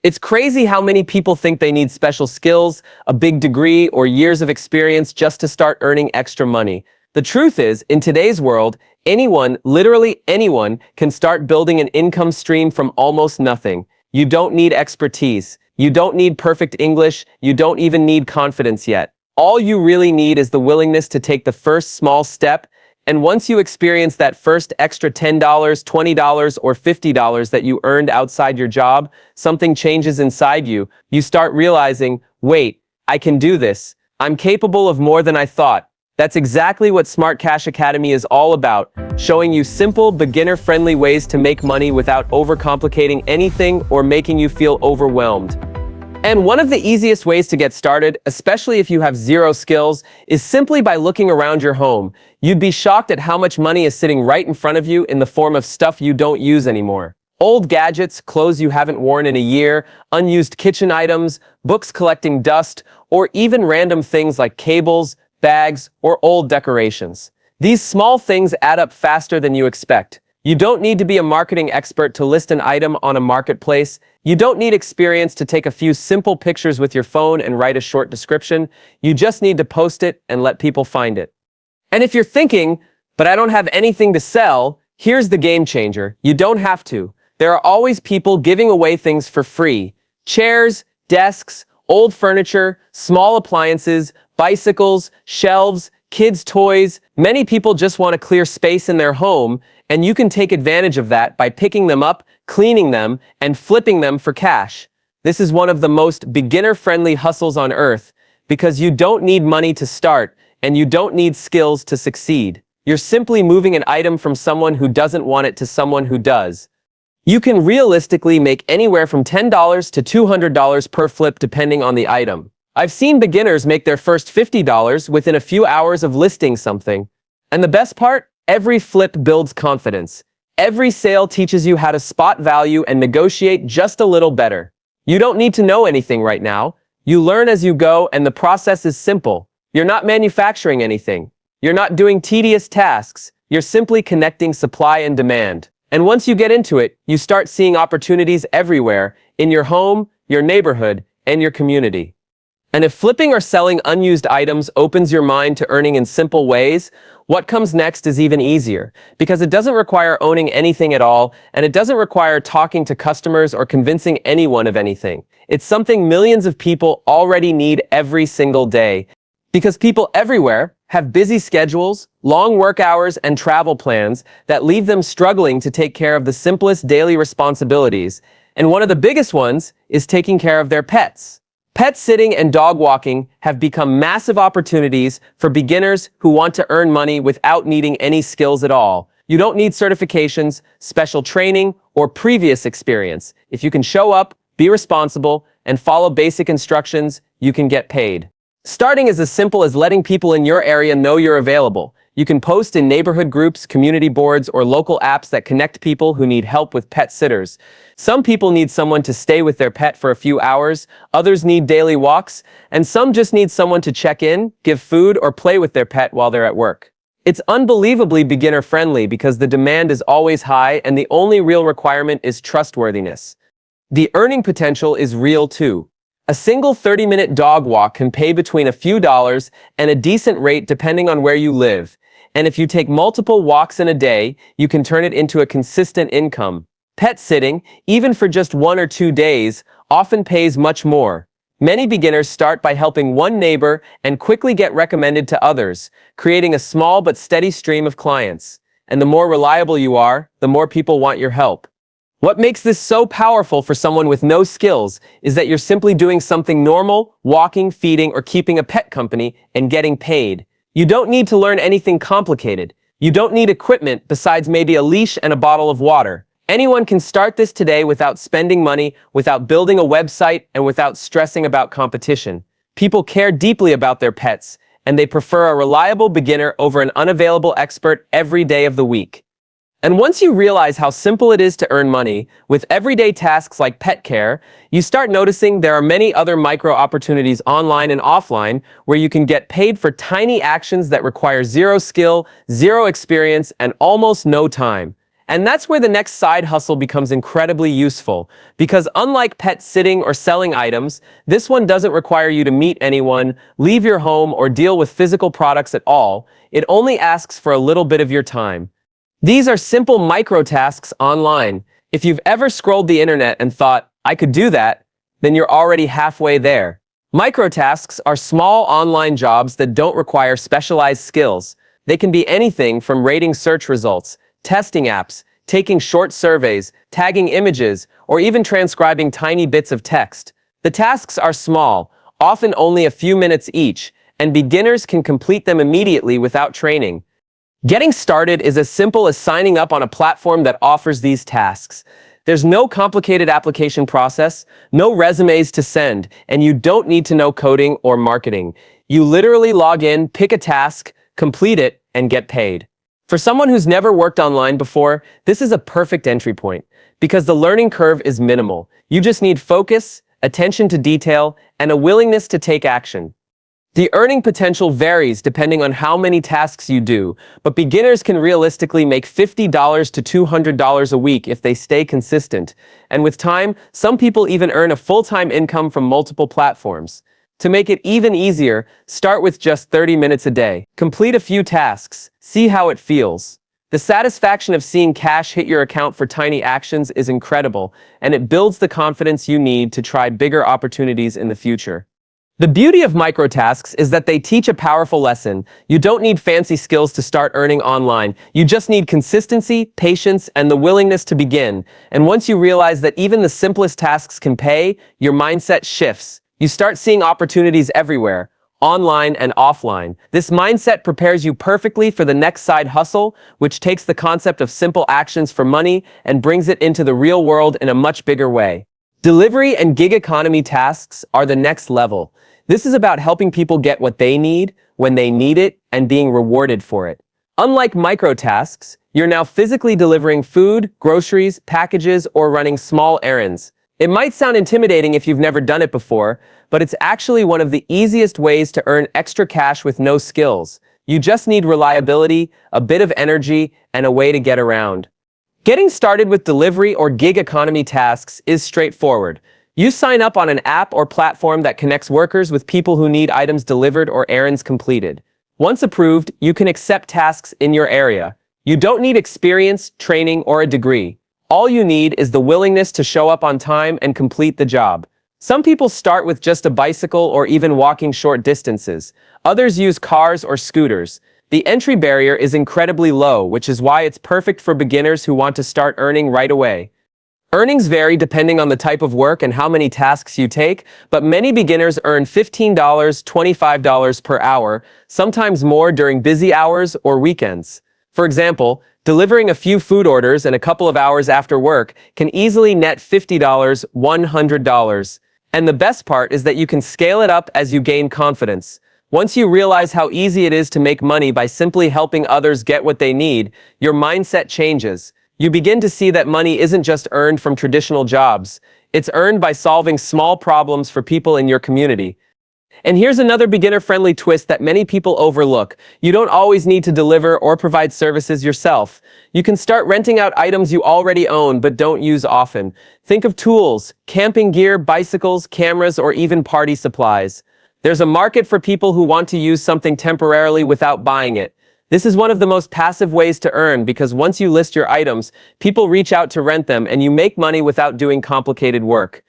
It's crazy how many people think they need special skills, a big degree, or years of experience just to start earning extra money. The truth is, in today's world, anyone, literally anyone, can start building an income stream from almost nothing. You don't need expertise. You don't need perfect English. You don't even need confidence yet. All you really need is the willingness to take the first small step. And once you experience that first extra $10, $20, or $50 that you earned outside your job, something changes inside you. You start realizing, wait, I can do this. I'm capable of more than I thought. That's exactly what Smart Cash Academy is all about, showing you simple, beginner-friendly ways to make money without overcomplicating anything or making you feel overwhelmed. And one of the easiest ways to get started, especially if you have zero skills, is simply by looking around your home. You'd be shocked at how much money is sitting right in front of you in the form of stuff you don't use anymore. Old gadgets, clothes you haven't worn in a year, unused kitchen items, books collecting dust, or even random things like cables, bags, or old decorations. These small things add up faster than you expect. You don't need to be a marketing expert to list an item on a marketplace. You don't need experience to take a few simple pictures with your phone and write a short description. You just need to post it and let people find it. And if you're thinking, but I don't have anything to sell, here's the game changer. You don't have to. There are always people giving away things for free. Chairs, desks, old furniture, small appliances, bicycles, shelves, kids' toys. Many people just want to clear space in their home, and you can take advantage of that by picking them up, cleaning them, and flipping them for cash. This is one of the most beginner-friendly hustles on earth, because you don't need money to start, and you don't need skills to succeed. You're simply moving an item from someone who doesn't want it to someone who does. You can realistically make anywhere from $10 to $200 per flip depending on the item. I've seen beginners make their first $50 within a few hours of listing something. And the best part? Every flip builds confidence. Every sale teaches you how to spot value and negotiate just a little better. You don't need to know anything right now. You learn as you go, and the process is simple. You're not manufacturing anything. You're not doing tedious tasks. You're simply connecting supply and demand. And once you get into it, you start seeing opportunities everywhere, in your home, your neighborhood, and your community. And if flipping or selling unused items opens your mind to earning in simple ways, what comes next is even easier, because it doesn't require owning anything at all, and it doesn't require talking to customers or convincing anyone of anything. It's something millions of people already need every single day, because people everywhere have busy schedules, long work hours, and travel plans that leave them struggling to take care of the simplest daily responsibilities. And one of the biggest ones is taking care of their pets. Pet sitting and dog walking have become massive opportunities for beginners who want to earn money without needing any skills at all. You don't need certifications, special training, or previous experience. If you can show up, be responsible, and follow basic instructions, you can get paid. Starting is as simple as letting people in your area know you're available. You can post in neighborhood groups, community boards, or local apps that connect people who need help with pet sitters. Some people need someone to stay with their pet for a few hours, others need daily walks, and some just need someone to check in, give food, or play with their pet while they're at work. It's unbelievably beginner-friendly because the demand is always high and the only real requirement is trustworthiness. The earning potential is real too. A single 30-minute dog walk can pay between a few dollars and a decent rate depending on where you live. And if you take multiple walks in a day, you can turn it into a consistent income. Pet sitting, even for just 1 or 2 days, often pays much more. Many beginners start by helping one neighbor and quickly get recommended to others, creating a small but steady stream of clients. And the more reliable you are, the more people want your help. What makes this so powerful for someone with no skills is that you're simply doing something normal, walking, feeding, or keeping a pet company, and getting paid. You don't need to learn anything complicated. You don't need equipment besides maybe a leash and a bottle of water. Anyone can start this today without spending money, without building a website, and without stressing about competition. People care deeply about their pets, and they prefer a reliable beginner over an unavailable expert every day of the week. And once you realize how simple it is to earn money with everyday tasks like pet care, you start noticing there are many other micro opportunities online and offline where you can get paid for tiny actions that require zero skill, zero experience, and almost no time. And that's where the next side hustle becomes incredibly useful, because unlike pet sitting or selling items, this one doesn't require you to meet anyone, leave your home, or deal with physical products at all. It only asks for a little bit of your time. These are simple micro tasks online. If you've ever scrolled the internet and thought, I could do that, then you're already halfway there. Microtasks are small online jobs that don't require specialized skills. They can be anything from rating search results, testing apps, taking short surveys, tagging images, or even transcribing tiny bits of text. The tasks are small, often only a few minutes each, and beginners can complete them immediately without training. Getting started is as simple as signing up on a platform that offers these tasks. There's no complicated application process, no resumes to send, and you don't need to know coding or marketing. You literally log in, pick a task, complete it, and get paid. For someone who's never worked online before, this is a perfect entry point, because the learning curve is minimal. You just need focus, attention to detail, and a willingness to take action. The earning potential varies depending on how many tasks you do, but beginners can realistically make $50 to $200 a week if they stay consistent. And with time, some people even earn a full-time income from multiple platforms. To make it even easier, start with just 30 minutes a day. Complete a few tasks. See how it feels. The satisfaction of seeing cash hit your account for tiny actions is incredible, and it builds the confidence you need to try bigger opportunities in the future. The beauty of microtasks is that they teach a powerful lesson. You don't need fancy skills to start earning online. You just need consistency, patience, and the willingness to begin. And once you realize that even the simplest tasks can pay, your mindset shifts. You start seeing opportunities everywhere, online and offline. This mindset prepares you perfectly for the next side hustle, which takes the concept of simple actions for money and brings it into the real world in a much bigger way. Delivery and gig economy tasks are the next level. This is about helping people get what they need, when they need it, and being rewarded for it. Unlike microtasks, you're now physically delivering food, groceries, packages, or running small errands. It might sound intimidating if you've never done it before, but it's actually one of the easiest ways to earn extra cash with no skills. You just need reliability, a bit of energy, and a way to get around. Getting started with delivery or gig economy tasks is straightforward. You sign up on an app or platform that connects workers with people who need items delivered or errands completed. Once approved, you can accept tasks in your area. You don't need experience, training, or a degree. All you need is the willingness to show up on time and complete the job. Some people start with just a bicycle or even walking short distances. Others use cars or scooters. The entry barrier is incredibly low, which is why it's perfect for beginners who want to start earning right away. Earnings vary depending on the type of work and how many tasks you take, but many beginners earn $15, $25 per hour, sometimes more during busy hours or weekends. For example, delivering a few food orders and a couple of hours after work can easily net $50, $100. And the best part is that you can scale it up as you gain confidence. Once you realize how easy it is to make money by simply helping others get what they need, your mindset changes. You begin to see that money isn't just earned from traditional jobs. It's earned by solving small problems for people in your community. And here's another beginner-friendly twist that many people overlook. You don't always need to deliver or provide services yourself. You can start renting out items you already own but don't use often. Think of tools, camping gear, bicycles, cameras, or even party supplies. There's a market for people who want to use something temporarily without buying it. This is one of the most passive ways to earn because once you list your items, people reach out to rent them and you make money without doing complicated work.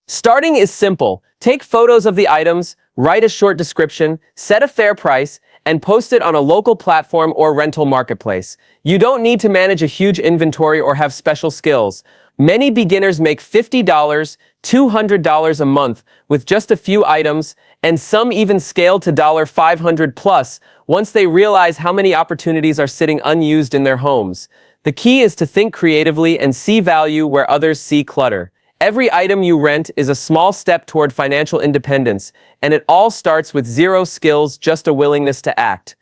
Starting is simple. Take photos of the items, write a short description, set a fair price, and post it on a local platform or rental marketplace. You don't need to manage a huge inventory or have special skills. Many beginners make $50, $200 a month with just a few items, and some even scale to $500 plus once they realize how many opportunities are sitting unused in their homes. The key is to think creatively and see value where others see clutter. Every item you rent is a small step toward financial independence, and it all starts with zero skills, just a willingness to act.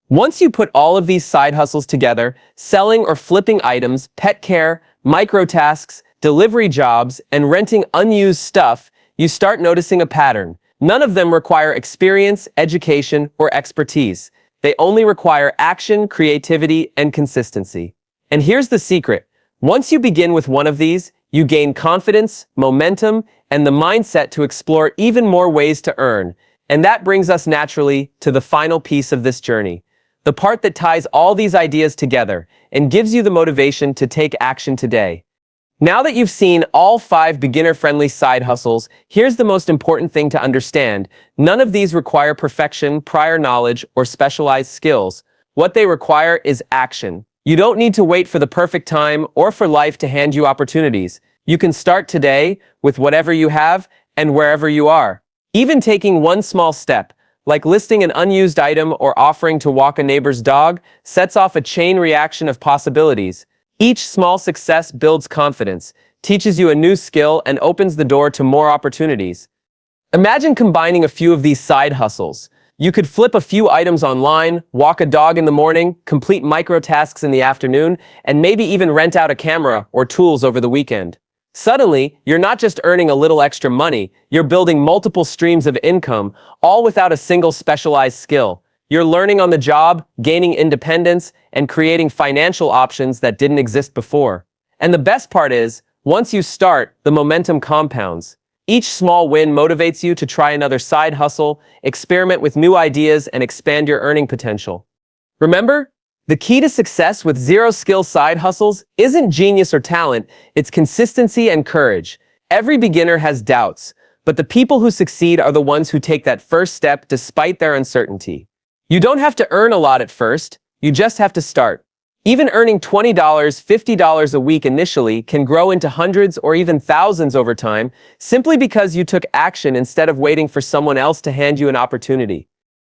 Once you put all of these side hustles together, selling or flipping items, pet care, microtasks, delivery jobs, and renting unused stuff, you start noticing a pattern. None of them require experience, education, or expertise. They only require action, creativity, and consistency. And here's the secret. Once you begin with one of these, you gain confidence, momentum, and the mindset to explore even more ways to earn. And that brings us naturally to the final piece of this journey, the part that ties all these ideas together and gives you the motivation to take action today. Now that you've seen all 5 beginner-friendly side hustles, here's the most important thing to understand. None of these require perfection, prior knowledge, or specialized skills. What they require is action. You don't need to wait for the perfect time or for life to hand you opportunities. You can start today with whatever you have and wherever you are. Even taking one small step, like listing an unused item or offering to walk a neighbor's dog, sets off a chain reaction of possibilities. Each small success builds confidence, teaches you a new skill, and opens the door to more opportunities. Imagine combining a few of these side hustles. You could flip a few items online, walk a dog in the morning, complete micro tasks in the afternoon, and maybe even rent out a camera or tools over the weekend. Suddenly, you're not just earning a little extra money, you're building multiple streams of income, all without a single specialized skill. You're learning on the job, gaining independence, and creating financial options that didn't exist before. And the best part is, once you start, the momentum compounds. Each small win motivates you to try another side hustle, experiment with new ideas, and expand your earning potential. Remember, the key to success with zero-skill side hustles isn't genius or talent, it's consistency and courage. Every beginner has doubts, but the people who succeed are the ones who take that first step despite their uncertainty. You don't have to earn a lot at first, you just have to start. Even earning $20, $50 a week initially can grow into hundreds or even thousands over time, simply because you took action instead of waiting for someone else to hand you an opportunity.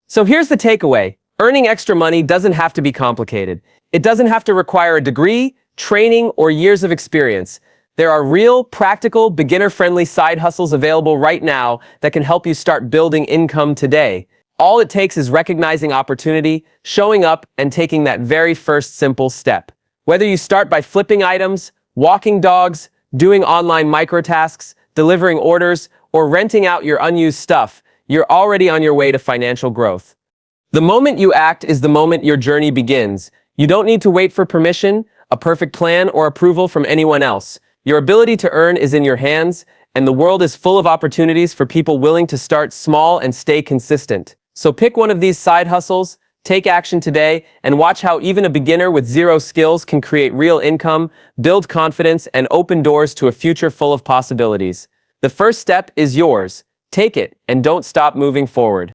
So here's the takeaway. Earning extra money doesn't have to be complicated. It doesn't have to require a degree, training, or years of experience. There are real, practical, beginner-friendly side hustles available right now that can help you start building income today. All it takes is recognizing opportunity, showing up, and taking that very first simple step. Whether you start by flipping items, walking dogs, doing online microtasks, delivering orders, or renting out your unused stuff, you're already on your way to financial growth. The moment you act is the moment your journey begins. You don't need to wait for permission, a perfect plan, or approval from anyone else. Your ability to earn is in your hands, and the world is full of opportunities for people willing to start small and stay consistent. So pick one of these side hustles, take action today, and watch how even a beginner with zero skills can create real income, build confidence, and open doors to a future full of possibilities. The first step is yours. Take it, and don't stop moving forward.